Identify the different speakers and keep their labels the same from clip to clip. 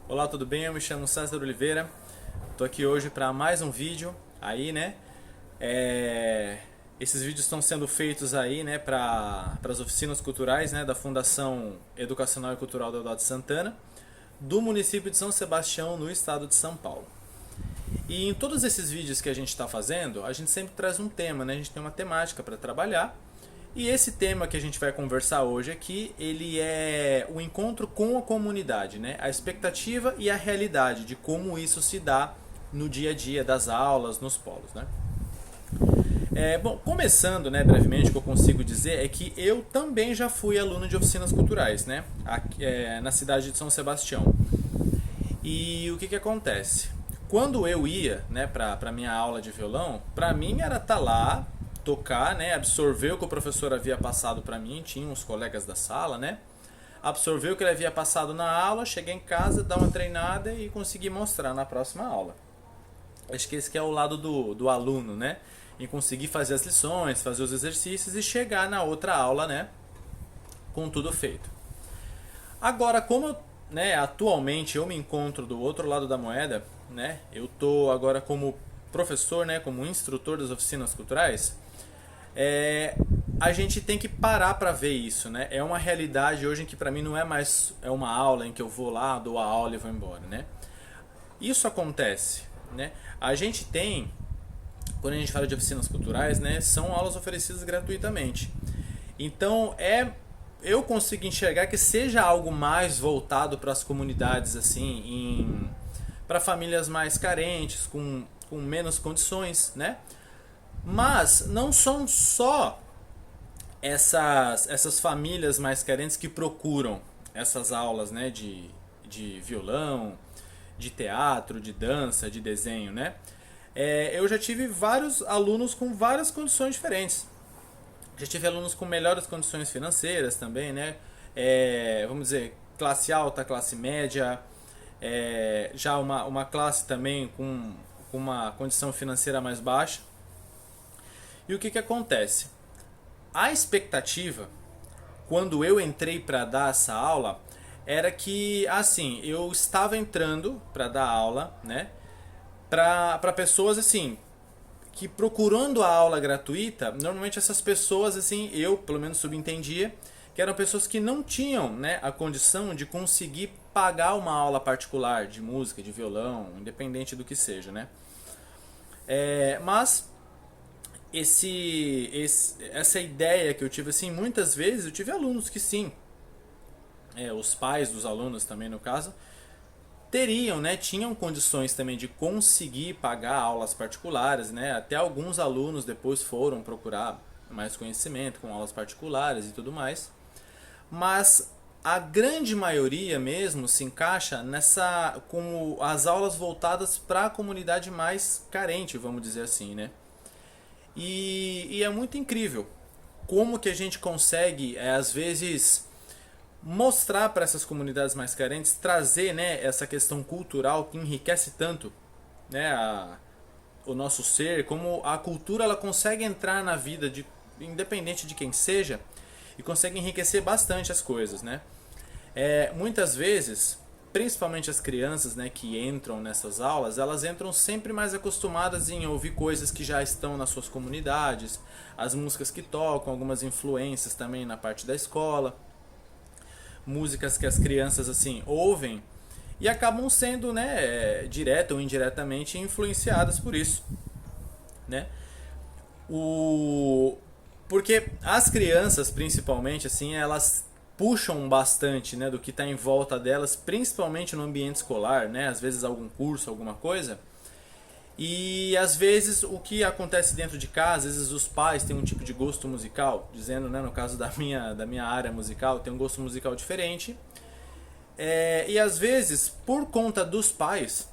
Speaker 1: Olá, tudo bem? Eu me chamo César Oliveira. Estou aqui hoje para mais um vídeo aí, né? Esses vídeos estão sendo feitos aí, né, para as oficinas culturais, né, da Fundação Educacional e Cultural Deodato de Santana, do município de São Sebastião, no estado de São Paulo. E em todos esses vídeos que a gente está fazendo, a gente sempre traz um tema, né? A gente tem uma temática para trabalhar. E esse tema que a gente vai conversar hoje aqui, ele é o encontro com a comunidade, né? A expectativa e a realidade de como isso se dá no dia a dia das aulas, nos polos, né? Bom, começando, né, brevemente, o que eu consigo dizer é que eu também já fui aluno de oficinas culturais, né? Aqui, na cidade de São Sebastião. E o que que acontece? Quando eu ia, né, para minha aula de violão, para mim era estar lá, tocar, né, absorver o que o professor havia passado para mim, tinha uns colegas da sala, né? Absorver o que ele havia passado na aula, chegar em casa, dar uma treinada e conseguir mostrar na próxima aula. Acho que esse que é o lado do aluno, né? Em conseguir fazer as lições, fazer os exercícios e chegar na outra aula, né, com tudo feito. Agora, como, né, atualmente eu me encontro do outro lado da moeda, né? Eu tô agora como professor, né, como instrutor das oficinas culturais. é, a gente tem que parar para ver isso, né? É uma realidade hoje em que para mim não é mais uma aula em que eu vou lá, dou a aula e vou embora, né? Isso acontece, né? A gente tem, quando a gente fala de oficinas culturais, né, são aulas oferecidas gratuitamente. Então, eu consigo enxergar que seja algo mais voltado para as comunidades, assim, para famílias mais carentes, com menos condições, né? Mas não são só essas famílias mais carentes que procuram essas aulas, né, de violão, de teatro, de dança, de desenho, né? Eu já tive vários alunos com várias condições diferentes. Já tive alunos com melhores condições financeiras também, né? Vamos dizer, classe alta, classe média, já uma classe também com uma condição financeira mais baixa. E o que acontece? A expectativa, quando eu entrei para dar essa aula, era que, assim, eu estava entrando para dar aula, né? Para pessoas, assim, que procurando a aula gratuita, normalmente essas pessoas, assim, eu pelo menos subentendia, que eram pessoas que não tinham, né, a condição de conseguir pagar uma aula particular de música, de violão, independente do que seja, né? Mas essa ideia que eu tive, assim, muitas vezes eu tive alunos que sim, os pais dos alunos também no caso, teriam, né, tinham condições também de conseguir pagar aulas particulares, né? Até alguns alunos depois foram procurar mais conhecimento com aulas particulares e tudo mais. Mas a grande maioria mesmo se encaixa nessa com as aulas voltadas para a comunidade mais carente, vamos dizer assim, né? E é muito incrível como que a gente consegue, às vezes, mostrar para essas comunidades mais carentes, trazer, né, essa questão cultural que enriquece tanto, né, o nosso ser, como a cultura ela consegue entrar na vida de independente de quem seja e consegue enriquecer bastante as coisas, né? Muitas vezes, principalmente as crianças, né, que entram nessas aulas, elas entram sempre mais acostumadas em ouvir coisas que já estão nas suas comunidades, as músicas que tocam, algumas influências também na parte da escola, músicas que as crianças assim ouvem e acabam sendo, né, direta ou indiretamente influenciadas por isso, né? O Porque as crianças, principalmente assim, elas puxam bastante, né, do que está em volta delas, principalmente no ambiente escolar, né? Às vezes algum curso, alguma coisa. E às vezes o que acontece dentro de casa, às vezes os pais têm um tipo de gosto musical, dizendo, né, no caso da minha área musical, tem um gosto musical diferente. E às vezes, por conta dos pais,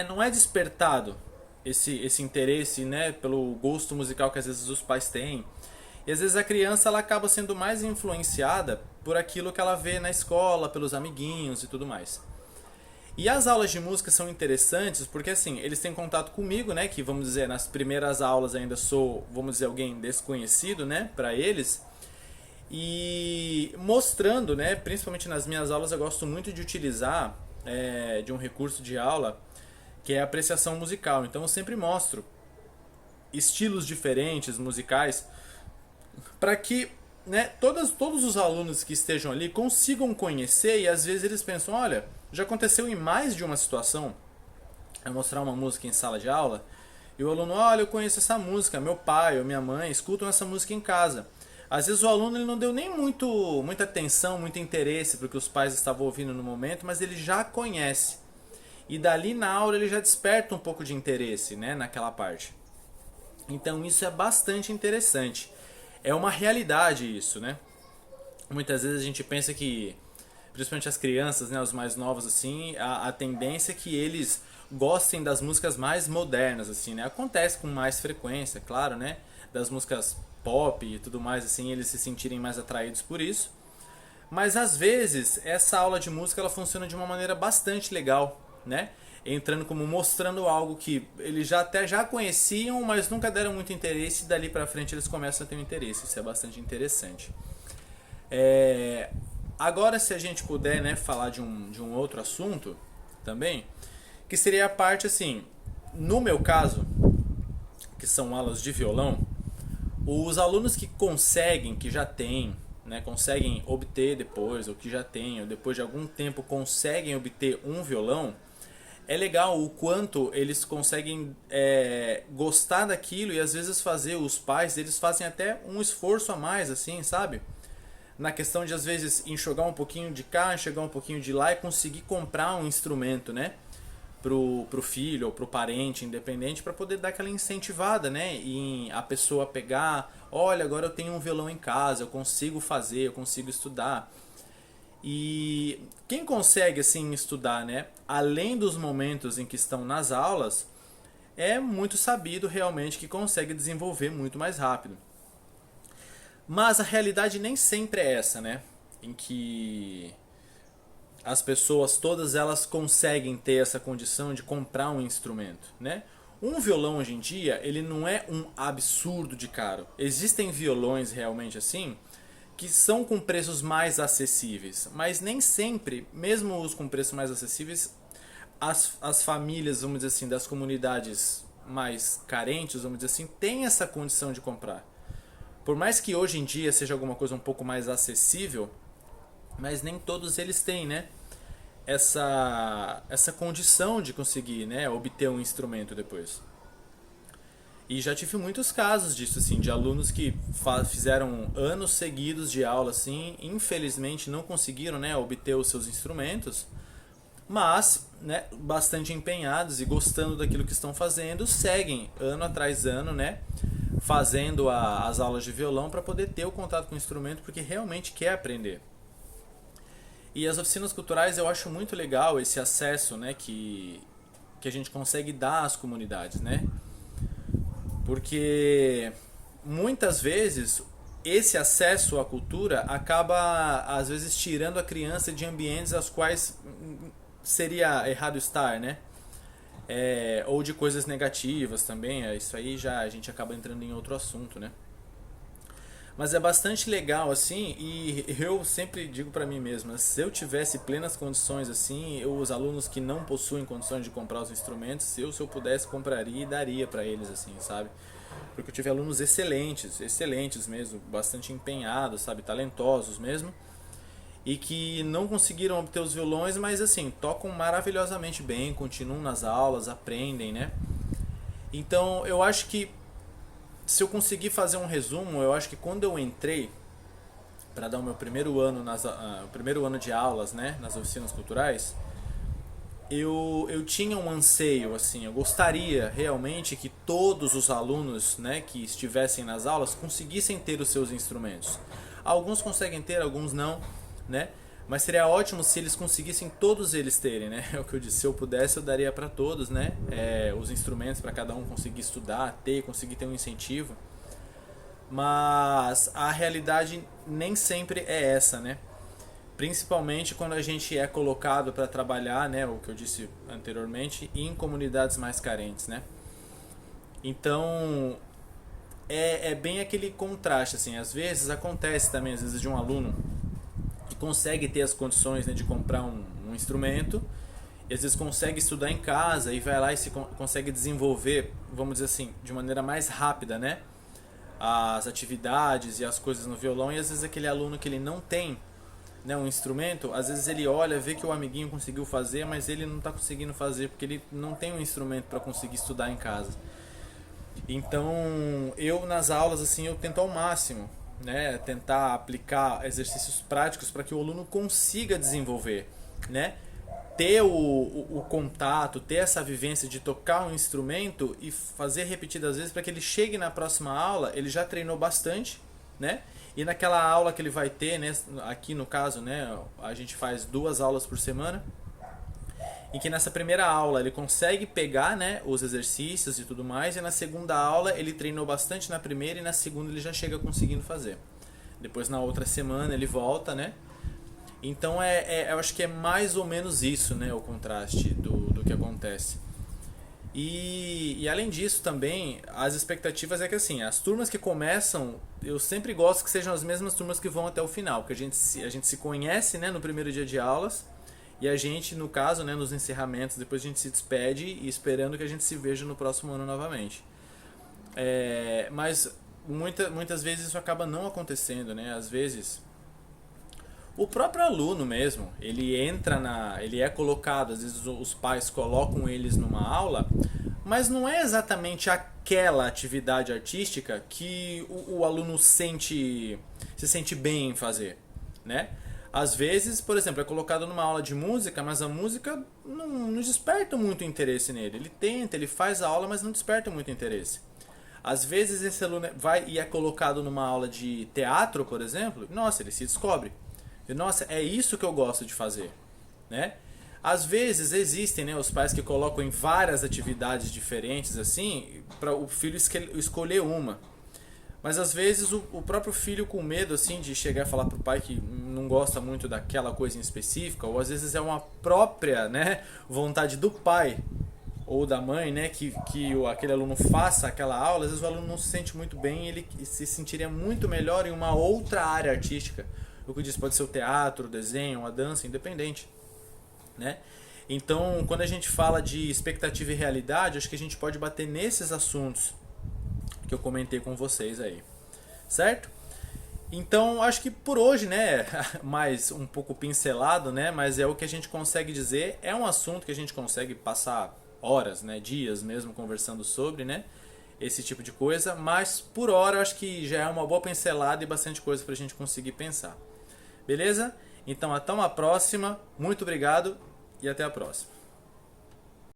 Speaker 1: não é despertado esse interesse, né, pelo gosto musical que às vezes os pais têm. E às vezes a criança ela acaba sendo mais influenciada por aquilo que ela vê na escola, pelos amiguinhos e tudo mais. E as aulas de música são interessantes porque assim, eles têm contato comigo, né, que vamos dizer, nas primeiras aulas ainda sou, vamos dizer, alguém desconhecido, né, para eles. E mostrando, né, principalmente nas minhas aulas eu gosto muito de utilizar de um recurso de aula que é a apreciação musical. Então eu sempre mostro estilos diferentes musicais para que, né, todos os alunos que estejam ali consigam conhecer, e às vezes eles pensam, olha, já aconteceu em mais de uma situação, é mostrar uma música em sala de aula, e o aluno, olha, eu conheço essa música, meu pai ou minha mãe escutam essa música em casa. Às vezes o aluno ele não deu nem muita atenção, muito interesse para o que os pais estavam ouvindo no momento, mas ele já conhece. E dali na aula ele já desperta um pouco de interesse, né, naquela parte. Então isso é bastante interessante. É uma realidade isso, né? Muitas vezes a gente pensa que, principalmente as crianças, né, os mais novos assim, a tendência é que eles gostem das músicas mais modernas, assim, né? Acontece com mais frequência, claro, né? Das músicas pop e tudo mais, assim, eles se sentirem mais atraídos por isso. Mas às vezes essa aula de música ela funciona de uma maneira bastante legal, né? Entrando como mostrando algo que eles já conheciam, mas nunca deram muito interesse, e dali pra frente eles começam a ter um interesse. Isso é bastante interessante. Agora, se a gente puder, né, falar de um outro assunto também, que seria a parte assim, no meu caso, que são aulas de violão, os alunos que conseguem, que já têm, né, conseguem obter depois, ou que já têm, ou depois de algum tempo conseguem obter um violão, é legal o quanto eles conseguem gostar daquilo, e às vezes fazer, os pais, eles fazem até um esforço a mais, assim, sabe? Na questão de às vezes enxugar um pouquinho de cá, enxugar um pouquinho de lá e conseguir comprar um instrumento, né? Pro filho ou pro parente independente, para poder dar aquela incentivada, né, em a pessoa pegar, olha, agora eu tenho um violão em casa, eu consigo fazer, eu consigo estudar. E quem consegue assim estudar, né, além dos momentos em que estão nas aulas, é muito sabido realmente que consegue desenvolver muito mais rápido. Mas a realidade nem sempre é essa, né, em que as pessoas todas elas conseguem ter essa condição de comprar um instrumento, né? Um violão hoje em dia, ele não é um absurdo de caro. Existem violões realmente assim que são com preços mais acessíveis, mas nem sempre, mesmo os com preços mais acessíveis, as famílias, vamos dizer assim, das comunidades mais carentes, vamos dizer assim, têm essa condição de comprar. Por mais que hoje em dia seja alguma coisa um pouco mais acessível, mas nem todos eles têm, né, essa condição de conseguir, né, obter um instrumento depois. E já tive muitos casos disso, assim, de alunos que fizeram anos seguidos de aula, assim, infelizmente não conseguiram, né, obter os seus instrumentos, mas, né, bastante empenhados e gostando daquilo que estão fazendo, seguem ano atrás ano, né, fazendo as aulas de violão para poder ter o contato com o instrumento, porque realmente quer aprender. E as oficinas culturais eu acho muito legal esse acesso, né, que a gente consegue dar às comunidades, né? Porque muitas vezes esse acesso à cultura acaba às vezes tirando a criança de ambientes aos quais seria errado estar, né? Ou de coisas negativas também, isso aí já a gente acaba entrando em outro assunto, né? Mas é bastante legal assim, e eu sempre digo para mim mesmo, se eu tivesse plenas condições assim, os alunos que não possuem condições de comprar os instrumentos, se eu pudesse compraria e daria para eles assim, sabe? Porque eu tive alunos excelentes, excelentes mesmo, bastante empenhados, sabe, talentosos mesmo, e que não conseguiram obter os violões, mas assim, tocam maravilhosamente bem, continuam nas aulas, aprendem, né? Então, eu acho que se eu conseguir fazer um resumo, eu acho que quando eu entrei para dar o meu primeiro ano o primeiro ano de aulas, né, nas oficinas culturais, eu tinha um anseio, assim, eu gostaria realmente que todos os alunos, né, que estivessem nas aulas conseguissem ter os seus instrumentos. Alguns conseguem ter, alguns não, né? Mas seria ótimo se eles conseguissem todos eles terem, né? É o que eu disse, se eu pudesse eu daria para todos, né? Os instrumentos para cada um conseguir estudar, conseguir ter um incentivo. Mas a realidade nem sempre é essa, né? Principalmente quando a gente é colocado para trabalhar, né? O que eu disse anteriormente, em comunidades mais carentes, né? Então é bem aquele contraste, assim. Às vezes acontece também, às vezes de um aluno que consegue ter as condições, né, de comprar um instrumento, e às vezes consegue estudar em casa e vai lá e consegue desenvolver, vamos dizer assim, de maneira mais rápida, né? As atividades e as coisas no violão, e às vezes aquele aluno que ele não tem, né, um instrumento, às vezes ele olha, vê que o amiguinho conseguiu fazer, mas ele não está conseguindo fazer porque ele não tem um instrumento para conseguir estudar em casa. Então, eu nas aulas assim, eu tento ao máximo, né, tentar aplicar exercícios práticos para que o aluno consiga desenvolver, né? Ter o contato, ter essa vivência de tocar um instrumento e fazer repetidas vezes para que ele chegue na próxima aula, ele já treinou bastante, né? E naquela aula que ele vai ter, né, aqui no caso, né, a gente faz 2 aulas por semana, em que nessa primeira aula ele consegue pegar, né, os exercícios e tudo mais, e na segunda aula ele treinou bastante na primeira e na segunda ele já chega conseguindo fazer. Depois na outra semana ele volta, né? Então eu acho que é mais ou menos isso, né, o contraste do que acontece. E além disso também, as expectativas é que assim, as turmas que começam, eu sempre gosto que sejam as mesmas turmas que vão até o final, porque a gente se conhece, né, no primeiro dia de aulas, e a gente, no caso, né, nos encerramentos, depois a gente se despede e esperando que a gente se veja no próximo ano novamente. Mas muitas vezes isso acaba não acontecendo, né? Às vezes o próprio aluno mesmo, ele é colocado, às vezes os pais colocam eles numa aula, mas não é exatamente aquela atividade artística que o aluno se sente bem em fazer, né? Às vezes, por exemplo, é colocado numa aula de música, mas a música não desperta muito interesse nele. Ele tenta, ele faz a aula, mas não desperta muito interesse. Às vezes esse aluno vai e é colocado numa aula de teatro, por exemplo, nossa, ele se descobre. E, nossa, é isso que eu gosto de fazer, né? Às vezes existem, né, os pais que colocam em várias atividades diferentes assim para o filho escolher uma. Mas às vezes o próprio filho com medo assim de chegar e falar pro pai que não gosta muito daquela coisa em específica, ou às vezes é uma própria, né, vontade do pai ou da mãe, né, que aquele aluno faça aquela aula, às vezes o aluno não se sente muito bem, ele se sentiria muito melhor em uma outra área artística. O que eu disse, pode ser o teatro, o desenho, a dança, independente, né? Então, quando a gente fala de expectativa e realidade, acho que a gente pode bater nesses assuntos que eu comentei com vocês aí, certo? Então, acho que por hoje, né, mais um pouco pincelado, né, mas é o que a gente consegue dizer, é um assunto que a gente consegue passar horas, né, dias mesmo conversando sobre, né, esse tipo de coisa, mas por hora acho que já é uma boa pincelada e bastante coisa pra gente conseguir pensar. Beleza? Então até uma próxima, muito obrigado e até a próxima.